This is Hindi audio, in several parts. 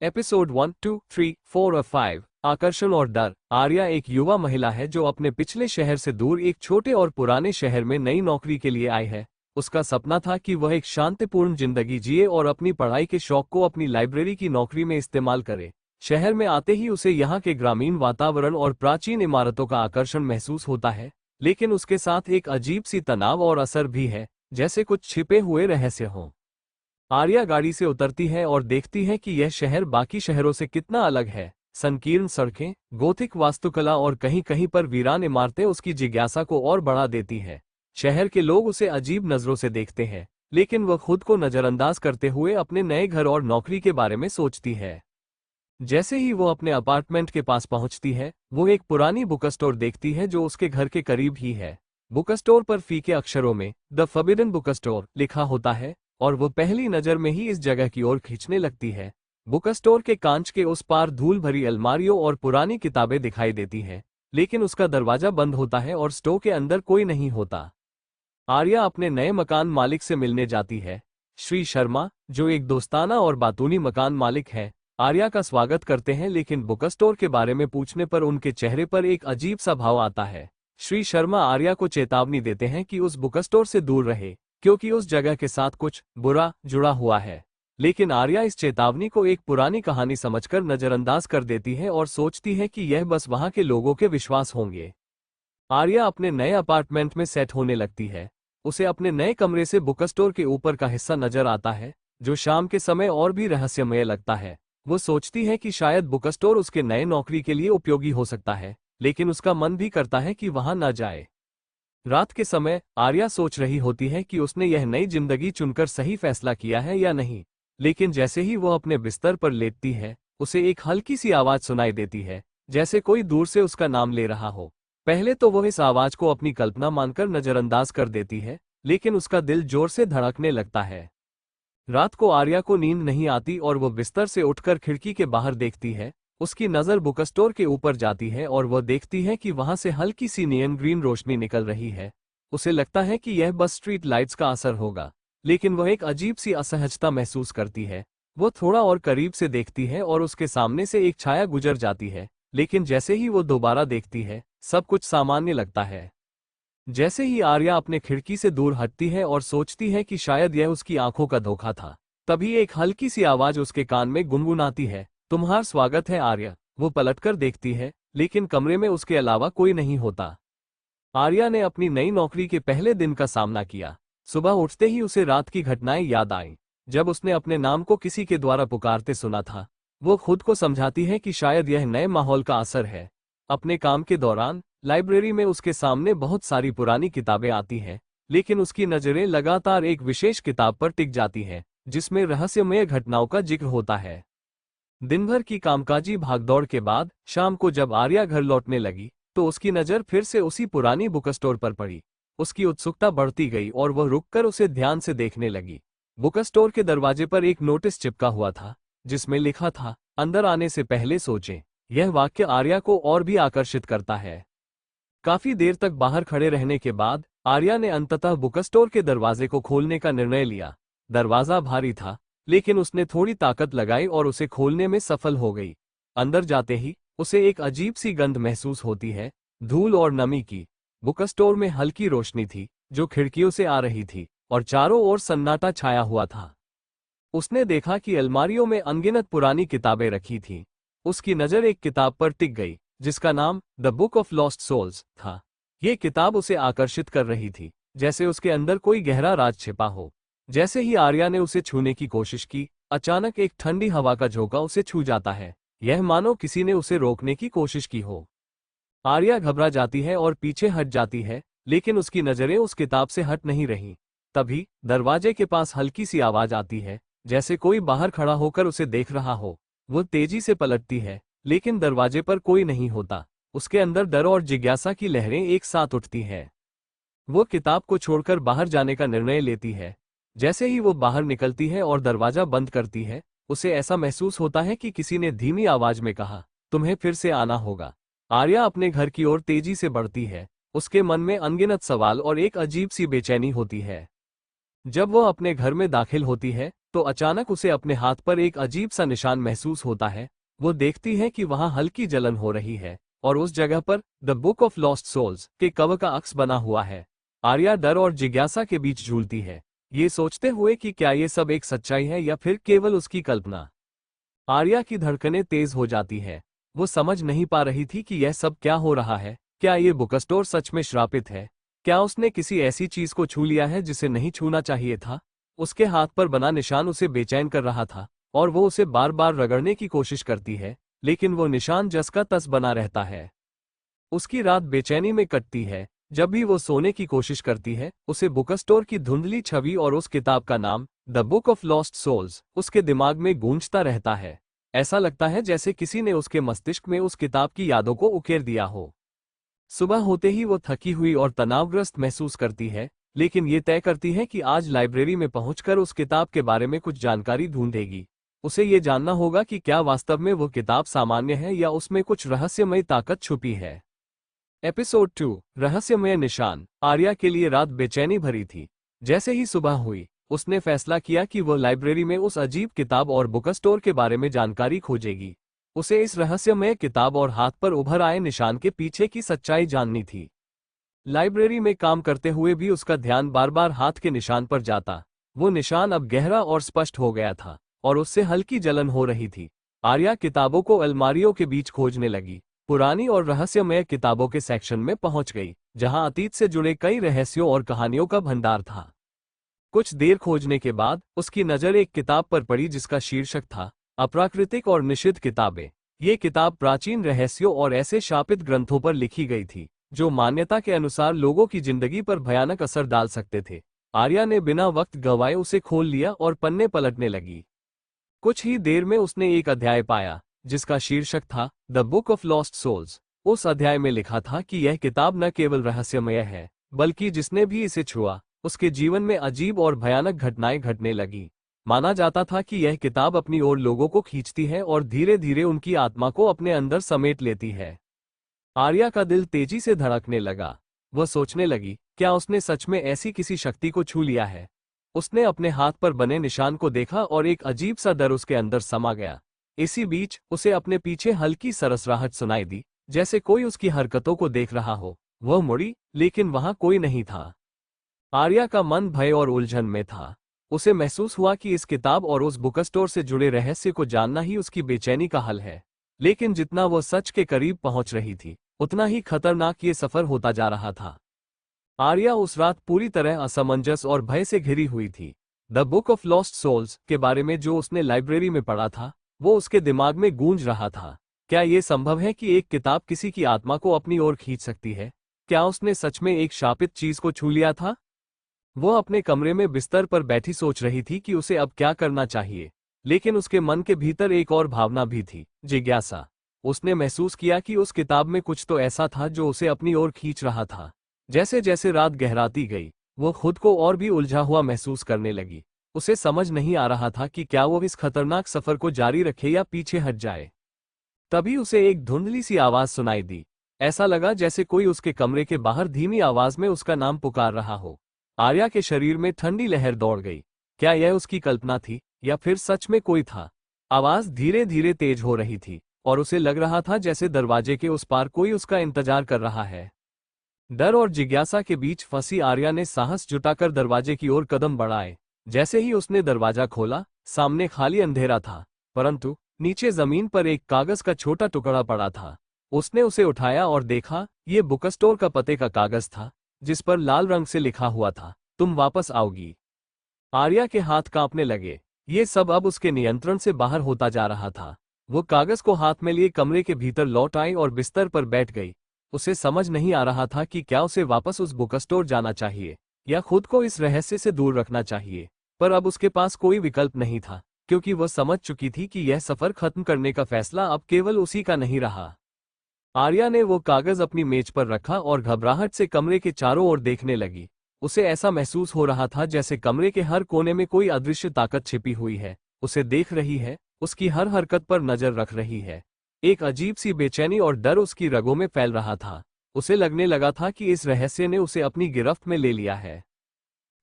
एपिसोड 1, 2, 3, 4 और 5। आकर्षण और डर। आर्या एक युवा महिला है जो अपने पिछले शहर से दूर एक छोटे और पुराने शहर में नई नौकरी के लिए आई है। उसका सपना था कि वह एक शांतिपूर्ण जिंदगी जिए और अपनी पढ़ाई के शौक को अपनी लाइब्रेरी की नौकरी में इस्तेमाल करे। शहर में आते ही उसे यहाँ के ग्रामीण वातावरण और प्राचीन इमारतों का आकर्षण महसूस होता है, लेकिन उसके साथ एक अजीब सी तनाव और असर भी है, जैसे कुछ छिपे हुए रहस्य हों। आर्या गाड़ी से उतरती है और देखती है कि यह शहर बाकी शहरों से कितना अलग है। संकीर्ण सड़कें, गोथिक वास्तुकला और कहीं कहीं पर वीरान इमारतें उसकी जिज्ञासा को और बढ़ा देती है। शहर के लोग उसे अजीब नजरों से देखते हैं, लेकिन वह खुद को नजरअंदाज करते हुए अपने नए घर और नौकरी के बारे में सोचती है। जैसे ही वो अपने अपार्टमेंट के पास पहुंचती है, वो एक पुरानी बुक स्टोर देखती है जो उसके घर के करीब ही है। बुक स्टोर पर फीके अक्षरों में द फॉरबिडन बुक स्टोर लिखा होता है और वो पहली नज़र में ही इस जगह की ओर खींचने लगती है। बुक स्टोर के कांच के उस पार धूल भरी अलमारियों और पुरानी किताबें दिखाई देती हैं, लेकिन उसका दरवाजा बंद होता है और स्टोर के अंदर कोई नहीं होता। आर्या अपने नए मकान मालिक से मिलने जाती है। श्री शर्मा, जो एक दोस्ताना और बातूनी मकान मालिक है, आर्या का स्वागत करते हैं, लेकिन बुक स्टोर के बारे में पूछने पर उनके चेहरे पर एक अजीब सा भाव आता है। श्री शर्मा आर्या को चेतावनी देते हैं कि उस बुक स्टोर से दूर रहे, क्योंकि उस जगह के साथ कुछ बुरा जुड़ा हुआ है। लेकिन आर्या इस चेतावनी को एक पुरानी कहानी समझकर नजरअंदाज कर देती है और सोचती है कि यह बस वहां के लोगों के विश्वास होंगे। आर्या अपने नए अपार्टमेंट में सेट होने लगती है। उसे अपने नए कमरे से बुक स्टोर के ऊपर का हिस्सा नजर आता है, जो शाम के समय और भी रहस्यमय लगता है। वो सोचती है कि शायद बुक स्टोर उसके नए नौकरी के लिए उपयोगी हो सकता है, लेकिन उसका मन भी करता है कि वहां न जाए। रात के समय आर्या सोच रही होती है कि उसने यह नई जिंदगी चुनकर सही फैसला किया है या नहीं, लेकिन जैसे ही वो अपने बिस्तर पर लेटती है, उसे एक हल्की सी आवाज सुनाई देती है, जैसे कोई दूर से उसका नाम ले रहा हो। पहले तो वह इस आवाज को अपनी कल्पना मानकर नजरअंदाज कर देती है, लेकिन उसका दिल जोर से धड़कने लगता है। रात को आर्या को नींद नहीं आती और वो बिस्तर से उठकर खिड़की के बाहर देखती है। उसकी नज़र बुक स्टोर के ऊपर जाती है और वह देखती है कि वहां से हल्की सी नियन ग्रीन रोशनी निकल रही है। उसे लगता है कि यह बस स्ट्रीट लाइट्स का असर होगा, लेकिन वह एक अजीब सी असहजता महसूस करती है। वो थोड़ा और करीब से देखती है और उसके सामने से एक छाया गुजर जाती है, लेकिन जैसे ही वो दोबारा देखती है, सब कुछ सामान्य लगता है। जैसे ही आर्या अपने खिड़की से दूर हटती है और सोचती है कि शायद यह उसकी आंखों का धोखा था, तभी एक हल्की सी आवाज उसके कान में गुनगुनाती है, तुम्हारा स्वागत है आर्या। वो पलटकर देखती है, लेकिन कमरे में उसके अलावा कोई नहीं होता। आर्या ने अपनी नई नौकरी के पहले दिन का सामना किया। सुबह उठते ही उसे रात की घटनाएं याद आईं। जब उसने अपने नाम को किसी के द्वारा पुकारते सुना था, वो खुद को समझाती है कि शायद यह नए माहौल का असर है। अपने काम के दौरान लाइब्रेरी में उसके सामने बहुत सारी पुरानी किताबें आती हैं, लेकिन उसकी नज़रें लगातार एक विशेष किताब पर टिक जाती हैं, जिसमें रहस्यमय घटनाओं का जिक्र होता है। दिन भर की कामकाजी भागदौड़ के बाद शाम को जब आर्या घर लौटने लगी, तो उसकी नज़र फिर से उसी पुरानी बुक स्टोर पर पड़ी। उसकी उत्सुकता बढ़ती गई और वह रुककर उसे ध्यान से देखने लगी। बुक स्टोर के दरवाजे पर एक नोटिस चिपका हुआ था, जिसमें लिखा था, अंदर आने से पहले सोचें। यह वाक्य आर्या को और भी आकर्षित करता है। काफी देर तक बाहर खड़े रहने के बाद आर्या ने अंततः बुक स्टोर के दरवाजे को खोलने का निर्णय लिया। दरवाजा भारी था, लेकिन उसने थोड़ी ताकत लगाई और उसे खोलने में सफल हो गई। अंदर जाते ही उसे एक अजीब सी गंध महसूस होती है, धूल और नमी की। बुक स्टोर में हल्की रोशनी थी, जो खिड़कियों से आ रही थी, और चारों ओर सन्नाटा छाया हुआ था। उसने देखा कि अलमारियों में अनगिनत पुरानी किताबें रखी थीं। उसकी नज़र एक किताब पर टिक गई, जिसका नाम the book of lost souls था। ये किताब उसे आकर्षित कर रही थी, जैसे उसके अंदर कोई गहरा राज छिपा हो। जैसे ही आर्या ने उसे छूने की कोशिश की, अचानक एक ठंडी हवा का झोंका उसे छू जाता है। यह मानो किसी ने उसे रोकने की कोशिश की हो। आर्या घबरा जाती है और पीछे हट जाती है, लेकिन उसकी नज़रें उस किताब से हट नहीं रहीं। तभी दरवाजे के पास हल्की सी आवाज आती है, जैसे कोई बाहर खड़ा होकर उसे देख रहा हो। वो तेजी से पलटती है, लेकिन दरवाजे पर कोई नहीं होता। उसके अंदर डर और जिज्ञासा की लहरें एक साथ उठती हैं। वो किताब को छोड़कर बाहर जाने का निर्णय लेती है। जैसे ही वो बाहर निकलती है और दरवाजा बंद करती है, उसे ऐसा महसूस होता है कि किसी ने धीमी आवाज में कहा, तुम्हें फिर से आना होगा। आर्या अपने घर की ओर तेजी से बढ़ती है। उसके मन में अनगिनत सवाल और एक अजीब सी बेचैनी होती है। जब वो अपने घर में दाखिल होती है, तो अचानक उसे अपने हाथ पर एक अजीब सा निशान महसूस होता है। वो देखती है कि वहां हल्की जलन हो रही है और उस जगह पर the book of lost souls के कवर का अक्स बना हुआ है। आर्या डर और जिज्ञासा के बीच झूलती है, ये सोचते हुए कि क्या ये सब एक सच्चाई है या फिर केवल उसकी कल्पना। आर्या की धड़कनें तेज हो जाती है। वो समझ नहीं पा रही थी कि यह सब क्या हो रहा है। क्या ये बुक स्टोर सच में श्रापित है? क्या उसने किसी ऐसी चीज को छू लिया है जिसे नहीं छूना चाहिए था? उसके हाथ पर बना निशान उसे बेचैन कर रहा था और वो उसे बार बार रगड़ने की कोशिश करती है, लेकिन वो निशान जस का तस बना रहता है। उसकी रात बेचैनी में कटती है। जब भी वो सोने की कोशिश करती है, उसे बुक स्टोर की धुंधली छवि और उस किताब का नाम the book of lost souls उसके दिमाग में गूंजता रहता है। ऐसा लगता है जैसे किसी ने उसके मस्तिष्क में उस किताब की यादों को उकेर दिया हो। सुबह होते ही वो थकी हुई और तनावग्रस्त महसूस करती है, लेकिन ये तय करती है कि आज लाइब्रेरी में पहुंचकर उस किताब के बारे में कुछ जानकारी ढूंढेगी। उसे ये जानना होगा कि क्या वास्तव में वो किताब सामान्य है या उसमें कुछ रहस्यमयी ताकत छुपी है। एपिसोड 2 रहस्यमय निशान। आर्या के लिए रात बेचैनी भरी थी। जैसे ही सुबह हुई, उसने फैसला किया कि वो लाइब्रेरी में उस अजीब किताब और बुक स्टोर के बारे में जानकारी खोजेगी। उसे इस रहस्यमय किताब और हाथ पर उभर आए निशान के पीछे की सच्चाई जाननी थी। लाइब्रेरी में काम करते हुए भी उसका ध्यान बार बार हाथ के निशान पर जाता। वो निशान अब गहरा और स्पष्ट हो गया था और उससे हल्की जलन हो रही थी। आर्या किताबों को अलमारियों के बीच खोजने लगी। पुरानी और रहस्यमय किताबों के सेक्शन में पहुंच गई, जहां अतीत से जुड़े कई रहस्यों और कहानियों का भंडार था। कुछ देर खोजने के बाद उसकी नज़र एक किताब पर पड़ी जिसका शीर्षक था अप्राकृतिक और निषिद्ध किताबें। ये किताब प्राचीन रहस्यों और ऐसे शापित ग्रंथों पर लिखी गई थी जो मान्यता के अनुसार लोगों की जिंदगी पर भयानक असर डाल सकते थे। आर्या ने बिना वक्त गंवाए उसे खोल लिया और पन्ने पलटने लगी। कुछ ही देर में उसने एक अध्याय पाया जिसका शीर्षक था the book of lost souls. उस अध्याय में लिखा था कि यह किताब न केवल रहस्यमय है, बल्कि जिसने भी इसे छुआ उसके जीवन में अजीब और भयानक घटनाएं घटने लगी। माना जाता था कि यह किताब अपनी ओर लोगों को खींचती है और धीरे धीरे उनकी आत्मा को अपने अंदर समेट लेती है। आर्या का दिल तेजी से धड़कने लगा। वह सोचने लगी, क्या उसने सच में ऐसी किसी शक्ति को छू लिया है? उसने अपने हाथ पर बने निशान को देखा और एक अजीब सा डर उसके अंदर समा गया। इसी बीच उसे अपने पीछे हल्की सरसराहट सुनाई दी, जैसे कोई उसकी हरकतों को देख रहा हो। वह मुड़ी, लेकिन वहां कोई नहीं था। आर्या का मन भय और उलझन में था। उसे महसूस हुआ कि इस किताब और उस बुक स्टोर से जुड़े रहस्य को जानना ही उसकी बेचैनी का हल है। लेकिन जितना वो सच के करीब पहुंच रही थी, उतना ही खतरनाक ये सफर होता जा रहा था। आर्या उस रात पूरी तरह असमंजस और भय से घिरी हुई थी। The book of lost souls के बारे में जो उसने लाइब्रेरी में पढ़ा था, वो उसके दिमाग में गूंज रहा था। क्या ये संभव है कि एक किताब किसी की आत्मा को अपनी ओर खींच सकती है? क्या उसने सच में एक शापित चीज को छू लिया था? वो अपने कमरे में बिस्तर पर बैठी सोच रही थी कि उसे अब क्या करना चाहिए, लेकिन उसके मन के भीतर एक और भावना भी थी, जिज्ञासा। उसने महसूस किया कि उस किताब में कुछ तो ऐसा था जो उसे अपनी ओर खींच रहा था। जैसे जैसे रात गहराती गई, वो खुद को और भी उलझा हुआ महसूस करने लगी। उसे समझ नहीं आ रहा था कि क्या वो इस खतरनाक सफर को जारी रखे या पीछे हट जाए। तभी उसे एक धुंधली सी आवाज सुनाई दी। ऐसा लगा जैसे कोई उसके कमरे के बाहर धीमी आवाज में उसका नाम पुकार रहा हो। आर्या के शरीर में ठंडी लहर दौड़ गई। क्या यह उसकी कल्पना थी या फिर सच में कोई था? आवाज धीरे धीरे तेज हो रही थी और उसे लग रहा था जैसे दरवाजे के उस पार कोई उसका इंतजार कर रहा है। डर और जिज्ञासा के बीच फंसी आर्या ने साहस जुटाकर दरवाजे की ओर कदम बढ़ाए। जैसे ही उसने दरवाजा खोला, सामने खाली अंधेरा था, परंतु नीचे जमीन पर एक कागज का छोटा टुकड़ा पड़ा था। उसने उसे उठाया और देखा, ये बुक स्टोर का पते का कागज था, जिस पर लाल रंग से लिखा हुआ था, तुम वापस आओगी। आर्या के हाथ कांपने लगे। ये सब अब उसके नियंत्रण से बाहर होता जा रहा था। वो कागज को हाथ में लिए कमरे के भीतर लौट आई और बिस्तर पर बैठ गई। उसे समझ नहीं आ रहा था कि क्या उसे वापस उस बुक स्टोर जाना चाहिए या खुद को इस रहस्य से दूर रखना चाहिए। पर अब उसके पास कोई विकल्प नहीं था, क्योंकि वह समझ चुकी थी कि यह सफर खत्म करने का फैसला अब केवल उसी का नहीं रहा। आर्या ने वो कागज अपनी मेज पर रखा और घबराहट से कमरे के चारों ओर देखने लगी। उसे ऐसा महसूस हो रहा था जैसे कमरे के हर कोने में कोई अदृश्य ताकत छिपी हुई है, उसे देख रही है, उसकी हर हरकत पर नजर रख रही है। एक अजीब सी बेचैनी और डर उसकी रगों में फैल रहा था। उसे लगने लगा था कि इस रहस्य ने उसे अपनी गिरफ्त में ले लिया है।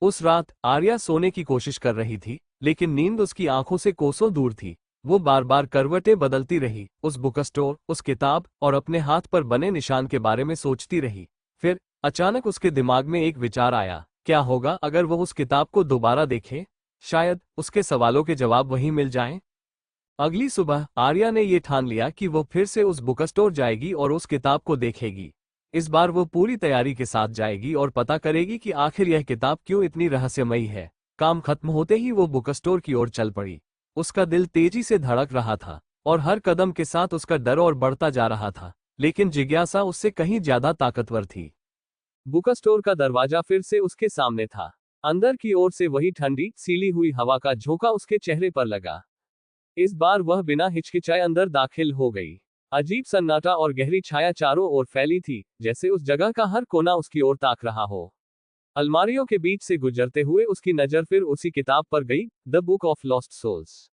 उस रात आर्या सोने की कोशिश कर रही थी, लेकिन नींद उसकी आंखों से कोसों दूर थी। वो बार बार करवटें बदलती रही, उस बुक स्टोर, उस किताब और अपने हाथ पर बने निशान के बारे में सोचती रही। फिर अचानक उसके दिमाग में एक विचार आया, क्या होगा अगर वो उस किताब को दोबारा देखे? शायद उसके सवालों के जवाब वहीं मिल जाएं। अगली सुबह आर्या ने ये ठान लिया कि वो फिर से उस बुक स्टोर जाएगी और उस किताब को देखेगी। इस बार वो पूरी तैयारी के साथ जाएगी और पता करेगी कि आखिर यह किताब क्यों इतनी रहस्यमयी है। काम खत्म होते ही वो बुक स्टोर की ओर चल पड़ी। उसका दिल तेजी से धड़क रहा था और हर कदम के साथ उसका डर और बढ़ता जा रहा था, लेकिन जिज्ञासा उससे कहीं ज्यादा ताकतवर थी। बुक स्टोर का दरवाजा फिर से उसके सामने था। अंदर की ओर से वही ठंडी सीली हुई हवा का झोंका उसके चेहरे पर लगा। इस बार वह बिना हिचकिचाए अंदर दाखिल हो गई। अजीब सन्नाटा और गहरी छाया चारों ओर फैली थी, जैसे उस जगह का हर कोना उसकी ओर ताक रहा हो। अलमारियों के बीच से गुजरते हुए उसकी नजर फिर उसी किताब पर गई, the book of lost souls.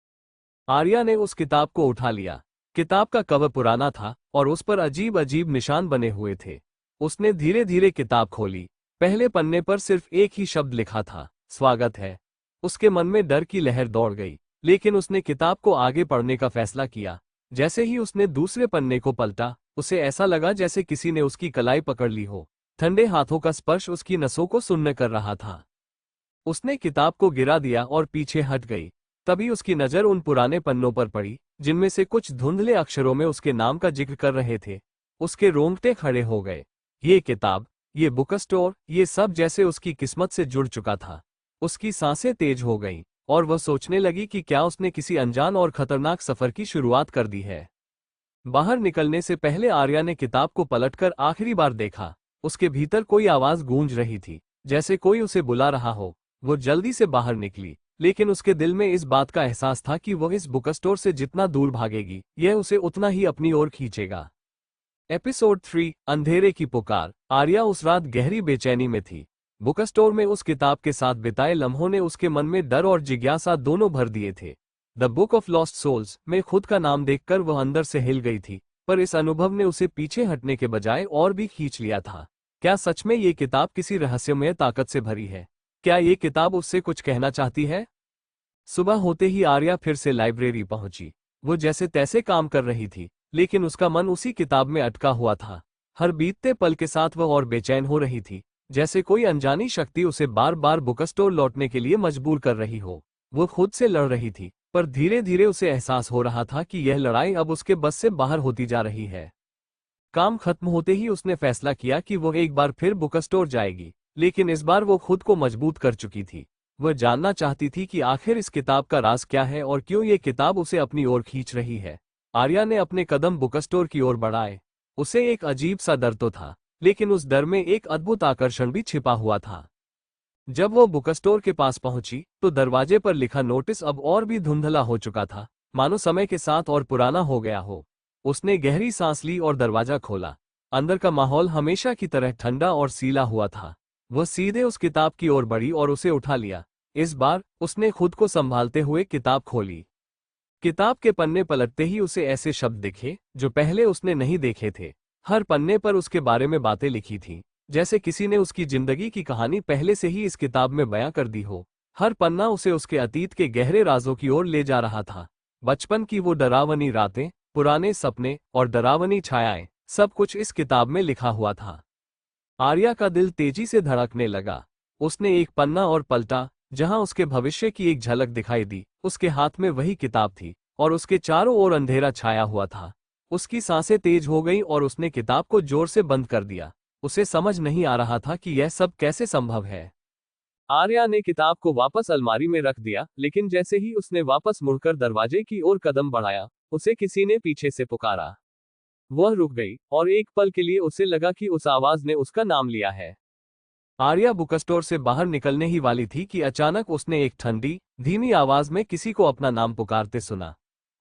Arya ने उस किताब को उठा लिया। किताब का कवर पुराना था और उस पर अजीब अजीब निशान बने हुए थे। उसने धीरे धीरे किताब खोली। पहले पन्ने पर सिर्फ एक ही शब्द लिखा था, स्वागत है। उसके मन में डर की लहर दौड़ गई, लेकिन उसने किताब को आगे पढ़ने का फैसला किया। जैसे ही उसने दूसरे पन्ने को पलटा, उसे ऐसा लगा जैसे किसी ने उसकी कलाई पकड़ ली हो। ठंडे हाथों का स्पर्श उसकी नसों को सुन्न कर रहा था। उसने किताब को गिरा दिया और पीछे हट गई। तभी उसकी नजर उन पुराने पन्नों पर पड़ी, जिनमें से कुछ धुंधले अक्षरों में उसके नाम का जिक्र कर रहे थे। उसके रोंगटे खड़े हो गए। ये किताब, ये बुक स्टोर, ये सब जैसे उसकी किस्मत से जुड़ चुका था। उसकी सांसें तेज हो गईं और वह सोचने लगी कि क्या उसने किसी अनजान और खतरनाक सफर की शुरुआत कर दी है। बाहर निकलने से पहले आर्या ने किताब को पलटकर आखिरी बार देखा। उसके भीतर कोई आवाज गूंज रही थी, जैसे कोई उसे बुला रहा हो। वो जल्दी से बाहर निकली, लेकिन उसके दिल में इस बात का एहसास था कि वह इस बुक स्टोर से जितना दूर भागेगी, यह उसे उतना ही अपनी ओर खींचेगा। एपिसोड 3, अंधेरे की पुकार। आर्या उस रात गहरी बेचैनी में थी। बुक स्टोर में उस किताब के साथ बिताए लम्हों ने उसके मन में डर और जिज्ञासा दोनों भर दिए थे। The book of lost souls में खुद का नाम देखकर वह अंदर से हिल गई थी, पर इस अनुभव ने उसे पीछे हटने के बजाय और भी खींच लिया था। क्या सच में ये किताब किसी रहस्यमय ताकत से भरी है? क्या ये किताब उससे कुछ कहना चाहती है? सुबह होते ही आर्या फिर से लाइब्रेरी पहुंची। वो जैसे तैसे काम कर रही थी, लेकिन उसका मन उसी किताब में अटका हुआ था। हर बीतते पल के साथ वह और बेचैन हो रही थी, जैसे कोई अनजानी शक्ति उसे बार बार बुक स्टोर लौटने के लिए मजबूर कर रही हो। वो खुद से लड़ रही थी, पर धीरे धीरे उसे एहसास हो रहा था कि यह लड़ाई अब उसके बस से बाहर होती जा रही है। काम खत्म होते ही उसने फैसला किया कि वो एक बार फिर बुक स्टोर जाएगी, लेकिन इस बार वो खुद को मजबूत कर चुकी थी। वह जानना चाहती थी कि आखिर इस किताब का राज क्या है और क्यों ये किताब उसे अपनी ओर खींच रही है। आर्या ने अपने कदम बुक स्टोर की ओर बढ़ाए। उसे एक अजीब सा डर तो था, लेकिन उस डर में एक अद्भुत आकर्षण भी छिपा हुआ था। जब वो बुक स्टोर के पास पहुंची, तो दरवाजे पर लिखा नोटिस अब और भी धुंधला हो चुका था, मानो समय के साथ और पुराना हो गया हो। उसने गहरी सांस ली और दरवाजा खोला। अंदर का माहौल हमेशा की तरह ठंडा और सीला हुआ था। वह सीधे उस किताब की ओर बढ़ी और उसे उठा लिया। इस बार उसने खुद को संभालते हुए किताब खोली। किताब के पन्ने पलटते ही उसे ऐसे शब्द दिखे जो पहले उसने नहीं देखे थे। हर पन्ने पर उसके बारे में बातें लिखी थीं, जैसे किसी ने उसकी जिंदगी की कहानी पहले से ही इस किताब में बयां कर दी हो। हर पन्ना उसे उसके अतीत के गहरे राजों की ओर ले जा रहा था। बचपन की वो डरावनी रातें, पुराने सपने और डरावनी छायाएं, सब कुछ इस किताब में लिखा हुआ था। आर्या का दिल तेजी से धड़कने लगा। उसने एक पन्ना और पलटा, जहां उसके भविष्य की एक झलक दिखाई दी। उसके हाथ में वही किताब थी और उसके चारों ओर अंधेरा छाया हुआ था। उसकी सांसें तेज हो गईं और उसने किताब को जोर से बंद कर दिया। उसे समझ नहीं आ रहा था कि यह सब कैसे संभव है। आर्या ने किताब को वापस अलमारी में रख दिया, लेकिन जैसे ही उसने वापस मुड़कर दरवाजे की ओर कदम बढ़ाया, उसे किसी ने पीछे से पुकारा। वह रुक गई और एक पल के लिए उसे लगा कि उस आवाज ने उसका नाम लिया है। आर्या बुक स्टोर से बाहर निकलने ही वाली थी कि अचानक उसने एक ठंडी, धीमी आवाज में किसी को अपना नाम पुकारते सुना।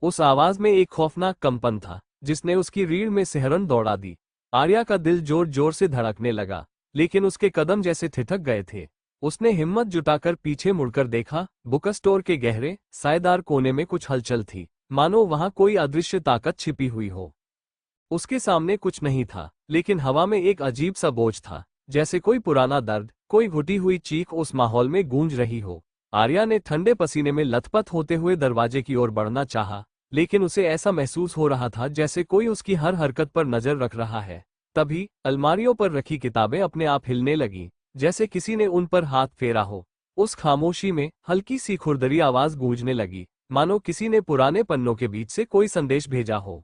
उस आवाज में एक खौफनाक कंपन था, जिसने उसकी रीढ़ में सिहरन दौड़ा दी। आर्या का दिल जोर जोर से धड़कने लगा, लेकिन उसके कदम जैसे ठिठक गए थे। उसने हिम्मत जुटाकर पीछे मुड़कर देखा। बुक स्टोर के गहरे, सायेदार कोने में कुछ हलचल थी, मानो वहां कोई अदृश्य ताकत छिपी हुई हो। उसके सामने कुछ नहीं था, लेकिन हवा में एक अजीब सा बोझ था, जैसे कोई पुराना दर्द, कोई घुटी हुई चीख उस माहौल में गूंज रही हो। आर्या ने ठंडे पसीने में लथपथ होते हुए दरवाजे की ओर बढ़ना चाहा, लेकिन उसे ऐसा महसूस हो रहा था जैसे कोई उसकी हर हरकत पर नजर रख रहा है। तभी अलमारियों पर रखी किताबें अपने आप हिलने लगीं, जैसे किसी ने उन पर हाथ फेरा हो। उस खामोशी में हल्की सी खुरदरी आवाज गूंजने लगी, मानो किसी ने पुराने पन्नों के बीच से कोई संदेश भेजा हो।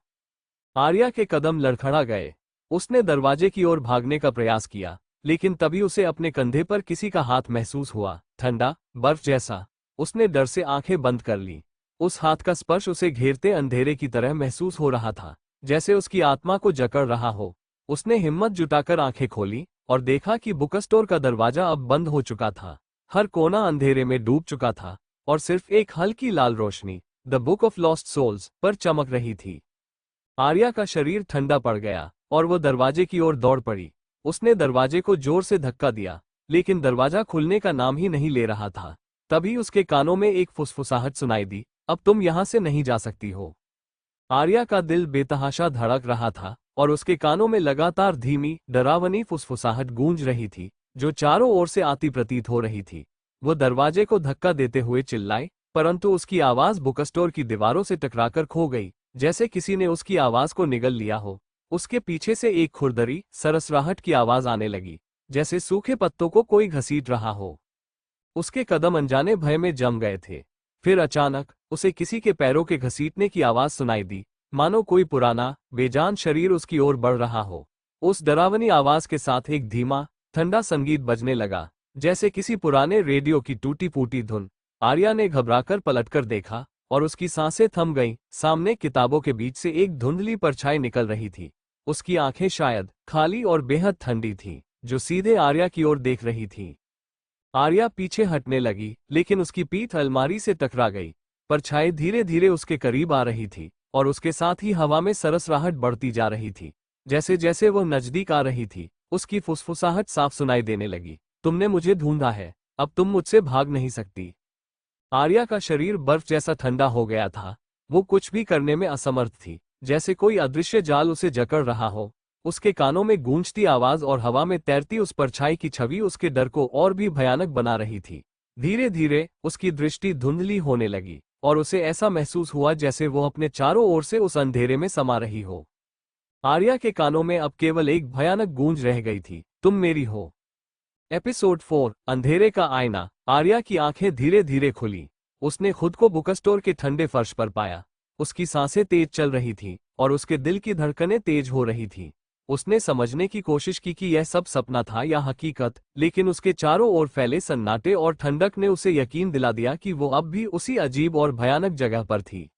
आर्या के कदम लड़खड़ा गए। उसने दरवाजे की ओर भागने का प्रयास किया, लेकिन तभी उसे अपने कंधे पर किसी का हाथ महसूस हुआ, ठंडा, बर्फ जैसा। उसने डर से आंखें बंद कर लीं। उस हाथ का स्पर्श उसे घेरते अंधेरे की तरह महसूस हो रहा था, जैसे उसकी आत्मा को जकड़ रहा हो। उसने हिम्मत जुटाकर आंखें खोली और देखा कि बुक स्टोर का दरवाजा अब बंद हो चुका था। हर कोना अंधेरे में डूब चुका था और सिर्फ एक हल्की लाल रोशनी, the book of lost souls, पर चमक रही थी। आर्या का शरीर ठंडा पड़ गया और वो दरवाजे की ओर दौड़ पड़ी। उसने दरवाजे को जोर से धक्का दिया, लेकिन दरवाजा खुलने का नाम ही नहीं ले रहा था। तभी उसके कानों में एक फुसफुसाहट सुनाई दी, अब तुम यहां से नहीं जा सकती हो। आर्या का दिल बेतहाशा धड़क रहा था और उसके कानों में लगातार धीमी, डरावनी फुसफुसाहट गूंज रही थी, जो चारों ओर से आती प्रतीत हो रही थी। वो दरवाजे को धक्का देते हुए चिल्लाई, परंतु उसकी आवाज बुक स्टोर की दीवारों से टकराकर खो गई, जैसे किसी ने उसकी आवाज को निगल लिया हो। उसके पीछे से एक खुरदरी, सरसराहट की आवाज आने लगी, जैसे सूखे पत्तों को कोई घसीट रहा हो। उसके कदम अनजाने भय में जम गए थे। फिर अचानक उसे किसी के पैरों के घसीटने की आवाज सुनाई दी, मानो कोई पुराना, बेजान शरीर उसकी ओर बढ़ रहा हो। उस डरावनी आवाज के साथ एक धीमा, ठंडा संगीत बजने लगा, जैसे किसी पुराने रेडियो की टूटी फूटी धुन। आर्या ने घबराकर पलटकर देखा और उसकी सांसें थम गईं। सामने किताबों के बीच से एक धुंधली परछाई निकल रही थी। उसकी आंखें शायद खाली और बेहद ठंडी थीं, जो सीधे आर्या की ओर देख रही थीं। आर्या पीछे हटने लगी, लेकिन उसकी पीठ अलमारी से टकरा गई। परछाई धीरे धीरे उसके करीब आ रही थी और उसके साथ ही हवा में सरसराहट बढ़ती जा रही थी। जैसे जैसे वह नजदीक आ रही थी, उसकी फुसफुसाहट साफ सुनाई देने लगी, तुमने मुझे ढूंढा है, अब तुम मुझसे भाग नहीं सकती। आर्या का शरीर बर्फ जैसा ठंडा हो गया था। वो कुछ भी करने में असमर्थ थी, जैसे कोई अदृश्य जाल उसे जकड़ रहा हो। उसके कानों में गूंजती आवाज और हवा में तैरती उस परछाई की छवि उसके डर को और भी भयानक बना रही थी। धीरे धीरे उसकी दृष्टि धुंधली होने लगी और उसे ऐसा महसूस हुआ जैसे वो अपने चारों ओर से उस अंधेरे में समा रही हो। आर्या के कानों में अब केवल एक भयानक गूंज रह गई थी, तुम मेरी हो। एपिसोड 4, अंधेरे का आईना। आर्या की आंखें धीरे धीरे खुली। उसने खुद को बुक स्टोर के ठंडे फर्श पर पाया। उसकी सांसें तेज चल रही थीं और उसके दिल की धड़कनें तेज हो रही थीं। उसने समझने की कोशिश की कि यह सब सपना था या हकीकत, लेकिन उसके चारों ओर फैले सन्नाटे और ठंडक ने उसे यकीन दिला दिया कि वो अब भी उसी अजीब और भयानक जगह पर थी।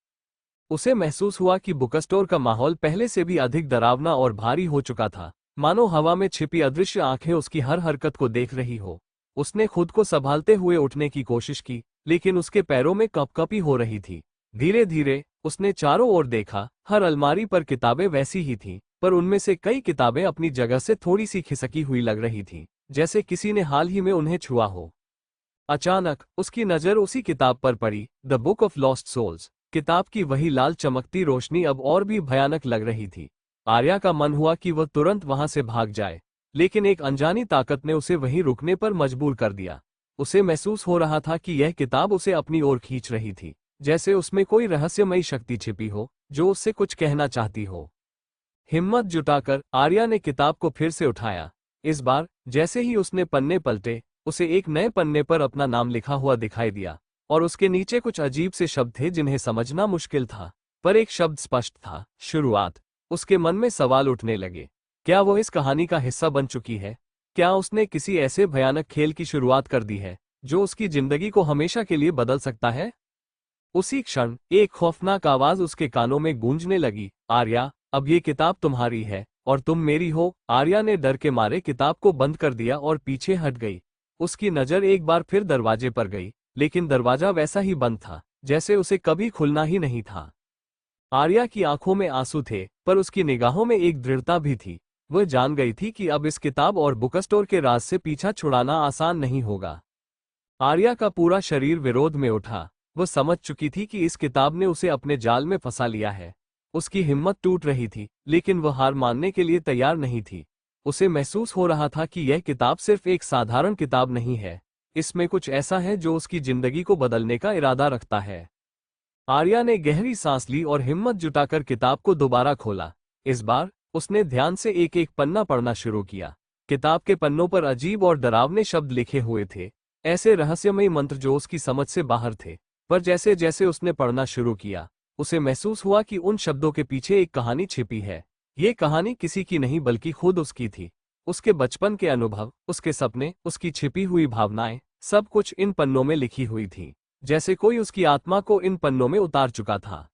उसे महसूस हुआ कि बुक स्टोर का माहौल पहले से भी अधिक डरावना और भारी हो चुका था, मानो हवा में छिपी अदृश्य आंखें उसकी हर हरकत को देख रही हो। उसने खुद को संभालते हुए उठने की कोशिश की, लेकिन उसके पैरों में कंपकपी हो रही थी। धीरे धीरे उसने चारों ओर देखा। हर अलमारी पर किताबें वैसी ही थीं, पर उनमें से कई किताबें अपनी जगह से थोड़ी सी खिसकी हुई लग रही थीं, जैसे किसी ने हाल ही में उन्हें छुआ हो। अचानक उसकी नज़र उसी किताब पर पड़ी, the book of lost souls. किताब की वही लाल चमकती रोशनी अब और भी भयानक लग रही थी। आर्या का मन हुआ कि वह तुरंत वहां से भाग जाए, लेकिन एक अनजानी ताकत ने उसे वहीं रुकने पर मजबूर कर दिया। उसे महसूस हो रहा था कि यह किताब उसे अपनी ओर खींच रही थी, जैसे उसमें कोई रहस्यमयी शक्ति छिपी हो जो उससे कुछ कहना चाहती हो। हिम्मत जुटाकर आर्या ने किताब को फिर से उठाया। इस बार जैसे ही उसने पन्ने पलटे, उसे एक नए पन्ने पर अपना नाम लिखा हुआ दिखाई दिया और उसके नीचे कुछ अजीब से शब्द थे जिन्हें समझना मुश्किल था, पर एक शब्द स्पष्ट था, शुरुआत। उसके मन में सवाल उठने लगे। क्या वो इस कहानी का हिस्सा बन चुकी है? क्या उसने किसी ऐसे भयानक खेल की शुरुआत कर दी है जो उसकी जिंदगी को हमेशा के लिए बदल सकता है? उसी क्षण एक खौफनाक आवाज उसके कानों में गूंजने लगी, आर्या, अब ये किताब तुम्हारी है और तुम मेरी हो। आर्या ने डर के मारे किताब को बंद कर दिया और पीछे हट गई। उसकी नजर एक बार फिर दरवाजे पर गई, लेकिन दरवाजा वैसा ही बंद था, जैसे उसे कभी खुलना ही नहीं था। आर्या की आंखों में आंसू थे, पर उसकी निगाहों में एक दृढ़ता भी थी। वह जान गई थी कि अब इस किताब और बुक स्टोर के राज से पीछा छुड़ाना आसान नहीं होगा। आर्या का पूरा शरीर विरोध में उठा। वह समझ चुकी थी कि इस किताब ने उसे अपने जाल में फंसा लिया है। उसकी हिम्मत टूट रही थी, लेकिन वह हार मानने के लिए तैयार नहीं थी। उसे महसूस हो रहा था कि यह किताब सिर्फ एक साधारण किताब नहीं है, इसमें कुछ ऐसा है जो उसकी जिंदगी को बदलने का इरादा रखता है। आर्या ने गहरी सांस ली और हिम्मत जुटाकर किताब को दोबारा खोला। इस बार उसने ध्यान से एक एक पन्ना पढ़ना शुरू किया। किताब के पन्नों पर अजीब और डरावने शब्द लिखे हुए थे, ऐसे रहस्यमयी मंत्र जो उसकी समझ से बाहर थे। पर जैसे जैसे उसने पढ़ना शुरू किया, उसे महसूस हुआ कि उन शब्दों के पीछे एक कहानी छिपी है। ये कहानी किसी की नहीं बल्कि खुद उसकी थी। उसके बचपन के अनुभव, उसके सपने, उसकी छिपी हुई भावनाएं, सब कुछ इन पन्नों में लिखी हुई थी, जैसे कोई उसकी आत्मा को इन पन्नों में उतार चुका था।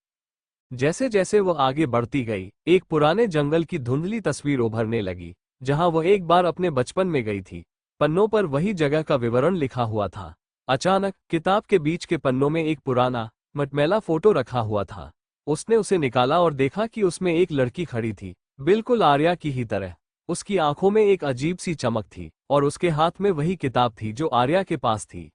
जैसे जैसे वह आगे बढ़ती गई, एक पुराने जंगल की धुंधली तस्वीर उभरने लगी, जहां वह एक बार अपने बचपन में गई थी। पन्नों पर वही जगह का विवरण लिखा हुआ था। अचानक किताब के बीच के पन्नों में एक पुराना मटमैला फोटो रखा हुआ था। उसने उसे निकाला और देखा कि उसमें एक लड़की खड़ी थी, बिल्कुल आर्या की ही तरह। उसकी आंखों में एक अजीब सी चमक थी और उसके हाथ में वही किताब थी जो आर्या के पास थी।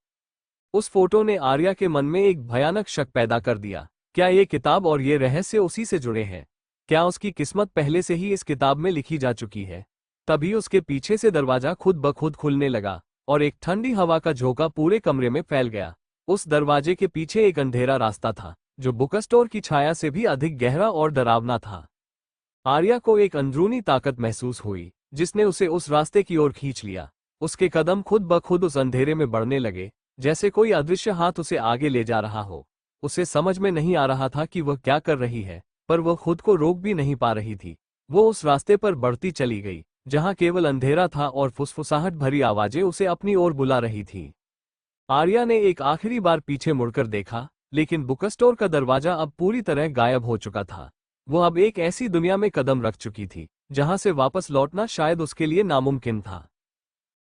उस फोटो ने आर्या के मन में एक भयानक शक पैदा कर दिया। क्या ये किताब और ये रहस्य उसी से जुड़े हैं? क्या उसकी किस्मत पहले से ही इस किताब में लिखी जा चुकी है? तभी उसके पीछे से दरवाजा खुद ब खुद खुलने लगा और एक ठंडी हवा का झोंका पूरे कमरे में फैल गया। उस दरवाजे के पीछे एक अंधेरा रास्ता था, जो बुक स्टोर की छाया से भी अधिक गहरा और डरावना था। आर्या को एक अंदरूनी ताकत महसूस हुई, जिसने उसे उस रास्ते की ओर खींच लिया। उसके कदम खुद ब खुद उस अंधेरे में बढ़ने लगे, जैसे कोई अदृश्य हाथ उसे आगे ले जा रहा हो। उसे समझ में नहीं आ रहा था कि वह क्या कर रही है, पर वह खुद को रोक भी नहीं पा रही थी। वो उस रास्ते पर बढ़ती चली गई, जहां केवल अंधेरा था और फुसफुसाहट भरी आवाजें उसे अपनी ओर बुला रही थी। आर्या ने एक आखिरी बार पीछे मुड़कर देखा, लेकिन बुक स्टोर का दरवाजा अब पूरी तरह गायब हो चुका था। वह अब एक ऐसी दुनिया में कदम रख चुकी थी, जहां से वापस लौटना शायद उसके लिए नामुमकिन था।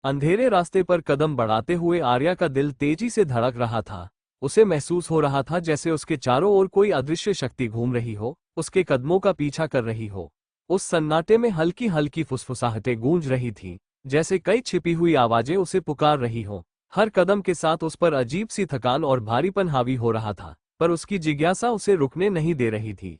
अंधेरे रास्ते पर कदम बढ़ाते हुए आर्या का दिल तेजी से धड़क रहा था। उसे महसूस हो रहा था जैसे उसके चारों ओर कोई अदृश्य शक्ति घूम रही हो, उसके कदमों का पीछा कर रही हो। उस सन्नाटे में हल्की हल्की फुसफुसाहटें गूंज रही थीं, जैसे कई छिपी हुई आवाजें उसे पुकार रही हों। हर कदम के साथ उस पर अजीब सी थकान और भारीपन हावी हो रहा था, पर उसकी जिज्ञासा उसे रुकने नहीं दे रही थी।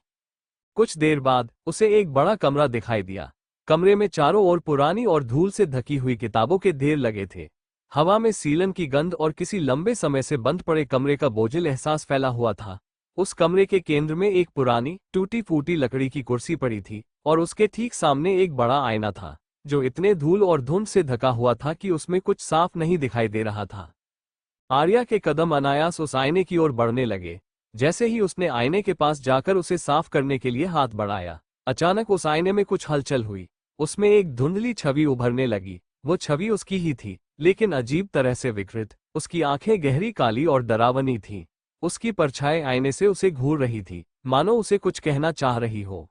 कुछ देर बाद उसे एक बड़ा कमरा दिखाई दिया। कमरे में चारों ओर पुरानी और धूल से ढकी हुई किताबों के ढेर लगे थे। हवा में सीलन की गंध और किसी लंबे समय से बंद पड़े कमरे का बोझिल एहसास फैला हुआ था। उस कमरे के केंद्र में एक पुरानी टूटी फूटी लकड़ी की कुर्सी पड़ी थी और उसके ठीक सामने एक बड़ा आईना था, जो इतने धूल और धुंध से ढका हुआ था कि उसमें कुछ साफ नहीं दिखाई दे रहा था। आर्या के कदम अनायास उस आईने की ओर बढ़ने लगे। जैसे ही उसने आईने के पास जाकर उसे साफ करने के लिए हाथ बढ़ाया, अचानक उस आईने में कुछ हलचल हुई। उसमें एक धुंधली छवि उभरने लगी। वो छवि उसकी ही थी, लेकिन अजीब तरह से विकृत। उसकी आंखें गहरी काली और डरावनी थीं। उसकी परछाई आईने से उसे घूर रही थी, मानो उसे कुछ कहना चाह रही हो।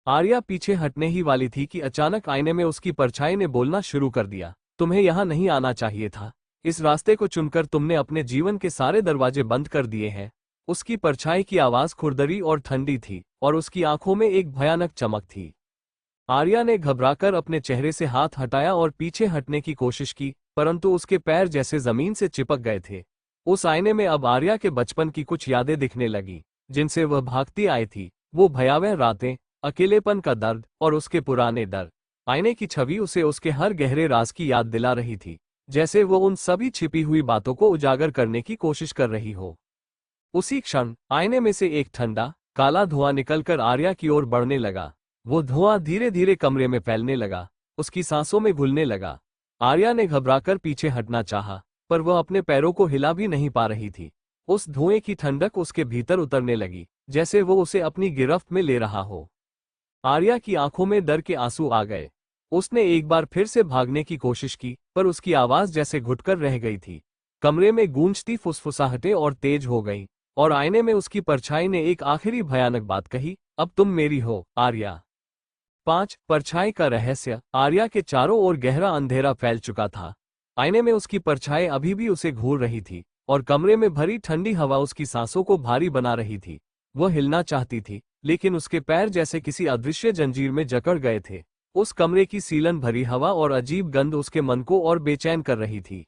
आर्या पीछे हटने ही वाली थी कि अचानक आईने में उसकी परछाई ने बोलना शुरू कर दिया। तुम्हें यहाँ नहीं आना चाहिए था। इस रास्ते को चुनकर तुमने अपने जीवन के सारे दरवाजे बंद कर दिए हैं। उसकी परछाई की आवाज खुरदरी और ठंडी थी और उसकी आंखों में एक भयानक चमक थी। आर्या ने घबराकर अपने चेहरे से हाथ हटाया और पीछे हटने की कोशिश की, परंतु उसके पैर जैसे जमीन से चिपक गए थे। उस आईने में अब आर्या के बचपन की कुछ यादें दिखने लगी, जिनसे वह भागती आई थी। वो भयावह रातें, अकेलेपन का दर्द और उसके पुराने डर। आईने की छवि उसे उसके हर गहरे राज की याद दिला रही थी, जैसे वो उन सभी छिपी हुई बातों को उजागर करने की कोशिश कर रही हो। उसी क्षण आईने में से एक ठंडा, काला धुआं निकलकर आर्या की ओर बढ़ने लगा। वो धुआं धीरे धीरे कमरे में फैलने लगा, उसकी सांसों में घुलने लगा। आर्या ने घबराकर पीछे हटना चाहा, पर वह अपने पैरों को हिला भी नहीं पा रही थी। उस धुएं की ठंडक उसके भीतर उतरने लगी, जैसे वो उसे अपनी गिरफ्त में ले रहा हो। आर्या की आंखों में डर के आंसू आ गए। उसने एक बार फिर से भागने की कोशिश की, पर उसकी आवाज जैसे घुटकर रह गई थी। कमरे में गूंजती फुसफुसाहटें और तेज हो गईं, और आईने में उसकी परछाई ने एक आखिरी भयानक बात कही, अब तुम मेरी हो, आर्या। 5 परछाई का रहस्य। आर्या के चारों ओर गहरा अंधेरा फैल चुका था। आईने में उसकी परछाई अभी भी उसे घूर रही थी, और कमरे में भरी ठंडी हवा उसकी सांसों को भारी बना रही थी। वह हिलना चाहती थी, लेकिन उसके पैर जैसे किसी अदृश्य जंजीर में जकड़ गए थे। उस कमरे की सीलन भरी हवा और अजीब गंध उसके मन को और बेचैन कर रही थी।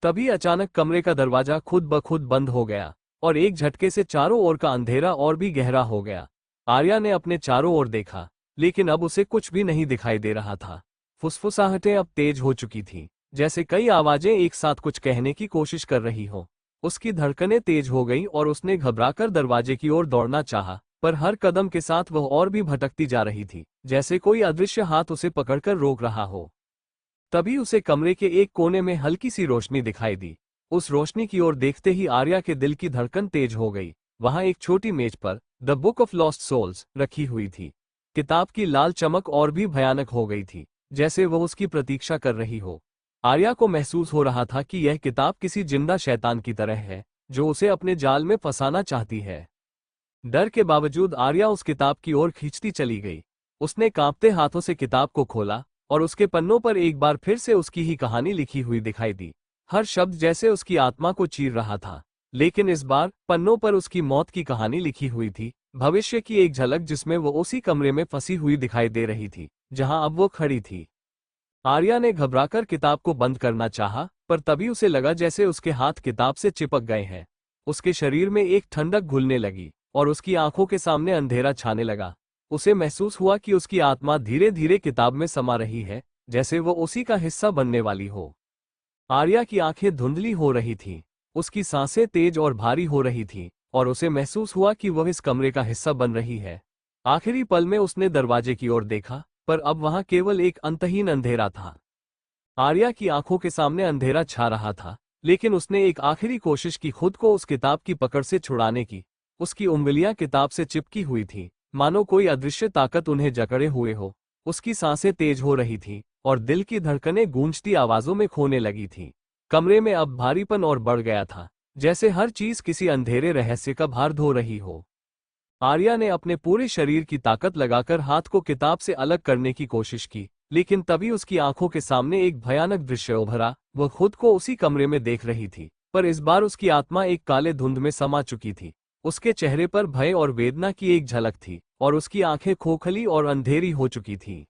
तभी अचानक कमरे का दरवाजा खुद ब खुद बंद हो गया, और एक झटके से चारों ओर का अंधेरा और भी गहरा हो गया। आर्या ने अपने चारों ओर देखा, लेकिन अब उसे कुछ भी नहीं दिखाई दे रहा था। फुसफुसाहटें अब तेज हो चुकी थीं, जैसे कई आवाजें एक साथ कुछ कहने की कोशिश कर रही हो। उसकी धड़कनें तेज हो गईं और उसने घबराकर दरवाजे की ओर दौड़ना चाहा, पर हर कदम के साथ वह और भी भटकती जा रही थी, जैसे कोई अदृश्य हाथ उसे पकड़कर रोक रहा हो। तभी उसे कमरे के एक कोने में हल्की सी रोशनी दिखाई दी। उस रोशनी की ओर देखते ही आर्या के दिल की धड़कन तेज हो गई। वहां एक छोटी मेज पर the book of lost souls रखी हुई थी। किताब की लाल चमक और भी भयानक हो गई थी, जैसे वह उसकी प्रतीक्षा कर रही हो। आर्या को महसूस हो रहा था कि यह किताब किसी जिंदा शैतान की तरह है, जो उसे अपने जाल में फंसाना चाहती है। डर के बावजूद आर्या उस किताब की ओर खींचती चली गई। उसने कांपते हाथों से किताब को खोला और उसके पन्नों पर एक बार फिर से उसकी ही कहानी लिखी हुई दिखाई दी। हर शब्द जैसे उसकी आत्मा को चीर रहा था, लेकिन इस बार पन्नों पर उसकी मौत की कहानी लिखी हुई थी, भविष्य की एक झलक जिसमें वो उसी कमरे में फंसी हुई दिखाई दे रही थी, जहां अब वो खड़ी थी। आर्या ने घबराकर किताब को बंद करना चाहा, पर तभी उसे लगा जैसे उसके हाथ किताब से चिपक गए हैं। उसके शरीर में एक ठंडक घुलने लगी और उसकी आंखों के सामने अंधेरा छाने लगा। उसे महसूस हुआ कि उसकी आत्मा धीरे धीरे किताब में समा रही है, जैसे वो उसी का हिस्सा बनने वाली हो। आर्या की आंखें धुंधली हो रही थीं, उसकी सांसें तेज और भारी हो रही थीं, और उसे महसूस हुआ कि वह इस कमरे का हिस्सा बन रही है। आखिरी पल में उसने दरवाजे की ओर देखा, पर अब वहां केवल एक अंतहीन अंधेरा था। आर्या की आंखों के सामने अंधेरा छा रहा था, लेकिन उसने एक आखिरी कोशिश की खुद को उस किताब की पकड़ से छुड़ाने की। उसकी उंगलियां किताब से चिपकी हुई थीं, मानो कोई अदृश्य ताकत उन्हें जकड़े हुए हो। उसकी सांसें तेज हो रही थीं और दिल की धड़कनें गूंजती आवाजों में खोने लगी थीं। कमरे में अब भारीपन और बढ़ गया था, जैसे हर चीज किसी अंधेरे रहस्य का भार ढो रही हो। आर्या ने अपने पूरे शरीर की ताकत लगाकर हाथ को किताब से अलग करने की कोशिश की, लेकिन तभी उसकी आंखों के सामने एक भयानक दृश्य उभरा। वह खुद को उसी कमरे में देख रही थी, पर इस बार उसकी आत्मा एक काले धुंध में समा चुकी थी। उसके चेहरे पर भय और वेदना की एक झलक थी, और उसकी आंखें खोखली और अंधेरी हो चुकी थीं।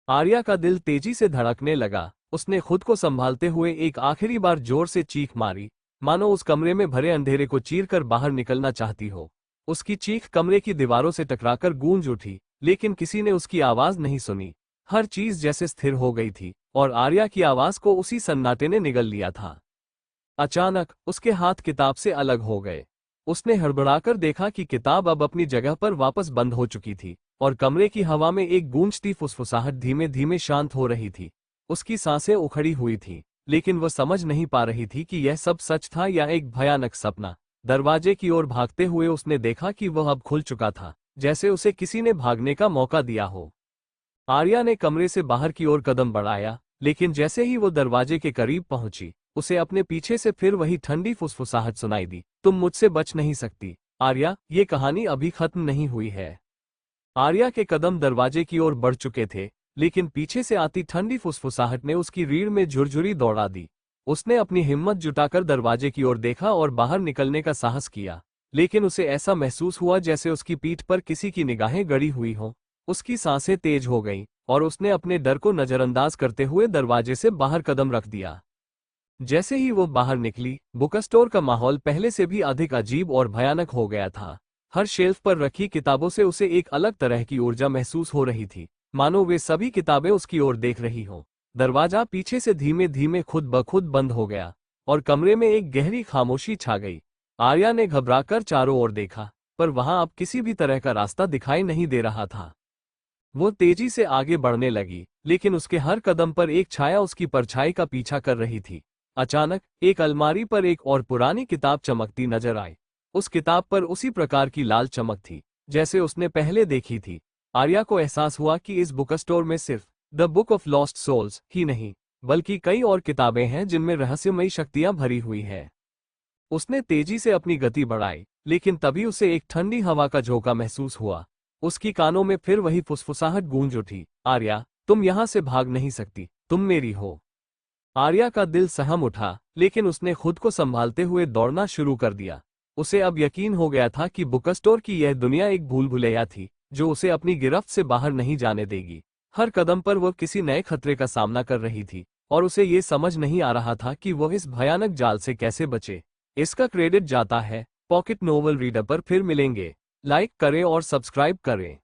आर्या का दिल तेजी से धड़कने लगा। उसने खुद को संभालते हुए एक आखिरी बार जोर से चीख मारी, मानो उस कमरे में भरे अंधेरे को चीरकर बाहर निकलना चाहती हो। उसकी चीख कमरे की दीवारों से टकराकर गूंज उठी, लेकिन किसी ने उसकी आवाज नहीं सुनी। हर चीज जैसे स्थिर हो गई थी, और आर्या की आवाज को उसी सन्नाटे ने निगल लिया था। अचानक उसके हाथ किताब से अलग हो गए। उसने हड़बड़ाकर देखा कि किताब अब अपनी जगह पर वापस बंद हो चुकी थी, और कमरे की हवा में एक गूंजती फुसफुसाहट धीमे धीमे शांत हो रही थी। उसकी सांसें उखड़ी हुई थीं, लेकिन वह समझ नहीं पा रही थी कि यह सब सच था या एक भयानक सपना। दरवाजे की ओर भागते हुए उसने देखा कि वह अब खुल चुका था, जैसे उसे किसी ने भागने का मौका दिया हो। आर्या ने कमरे से बाहर की ओर कदम बढ़ाया, लेकिन जैसे ही वो दरवाजे के करीब पहुंची, उसे अपने पीछे से फिर वही ठंडी फुसफुसाहट सुनाई दी। तुम मुझसे बच नहीं सकती आर्या, ये कहानी अभी खत्म नहीं हुई है। आर्या के कदम दरवाजे की ओर बढ़ चुके थे, लेकिन पीछे से आती ठंडी फुसफुसाहट ने उसकी रीढ़ में झुरझुरी दौड़ा दी। उसने अपनी हिम्मत जुटाकर दरवाजे की ओर देखा और बाहर निकलने का साहस किया, लेकिन उसे ऐसा महसूस हुआ जैसे उसकी पीठ पर किसी की निगाहें गड़ी हुई हों। उसकी सांसें तेज हो गईं, और उसने अपने डर को नजरअंदाज करते हुए दरवाजे से बाहर कदम रख दिया। जैसे ही वो बाहर निकली, बुक स्टोर का माहौल पहले से भी अधिक अजीब और भयानक हो गया था। हर शेल्फ पर रखी किताबों से उसे एक अलग तरह की ऊर्जा महसूस हो रही थी, मानो वे सभी किताबें उसकी ओर देख रही हों। दरवाजा पीछे से धीमे धीमे खुद ब खुद बंद हो गया, और कमरे में एक गहरी खामोशी छा गई। आर्या ने घबराकर चारों ओर देखा, पर वहां अब किसी भी तरह का रास्ता दिखाई नहीं दे रहा था। वो तेजी से आगे बढ़ने लगी, लेकिन उसके हर कदम पर एक छाया उसकी परछाई का पीछा कर रही थी। अचानक एक अलमारी पर एक और पुरानी किताब चमकती नजर आई। उस किताब पर उसी प्रकार की लाल चमक थी, जैसे उसने पहले देखी थी। आर्या को एहसास हुआ कि इस बुक स्टोर में सिर्फ the book of lost souls ही नहीं, बल्कि कई और किताबें हैं जिनमें रहस्यमयी शक्तियां भरी हुई है। उसने तेजी से अपनी गति बढ़ाई, लेकिन तभी उसे एक ठंडी हवा का झोंका महसूस हुआ। उसकी कानों में फिर वही फुसफुसाहट गूंज उठी, आर्या, तुम यहां से भाग नहीं सकती, तुम मेरी हो। आर्या का दिल सहम उठा, लेकिन उसने खुद को संभालते हुए दौड़ना शुरू कर दिया। उसे अब यकीन हो गया था कि बुक स्टोर की यह दुनिया एक भूल भुलैया थी, जो उसे अपनी गिरफ्त से बाहर नहीं जाने देगी। हर कदम पर वह किसी नए खतरे का सामना कर रही थी, और उसे ये समझ नहीं आ रहा था कि वह इस भयानक जाल से कैसे बचे। इसका क्रेडिट जाता है पॉकेट नोवेल रीडर पर। फिर मिलेंगे। लाइक करें और सब्सक्राइब करें।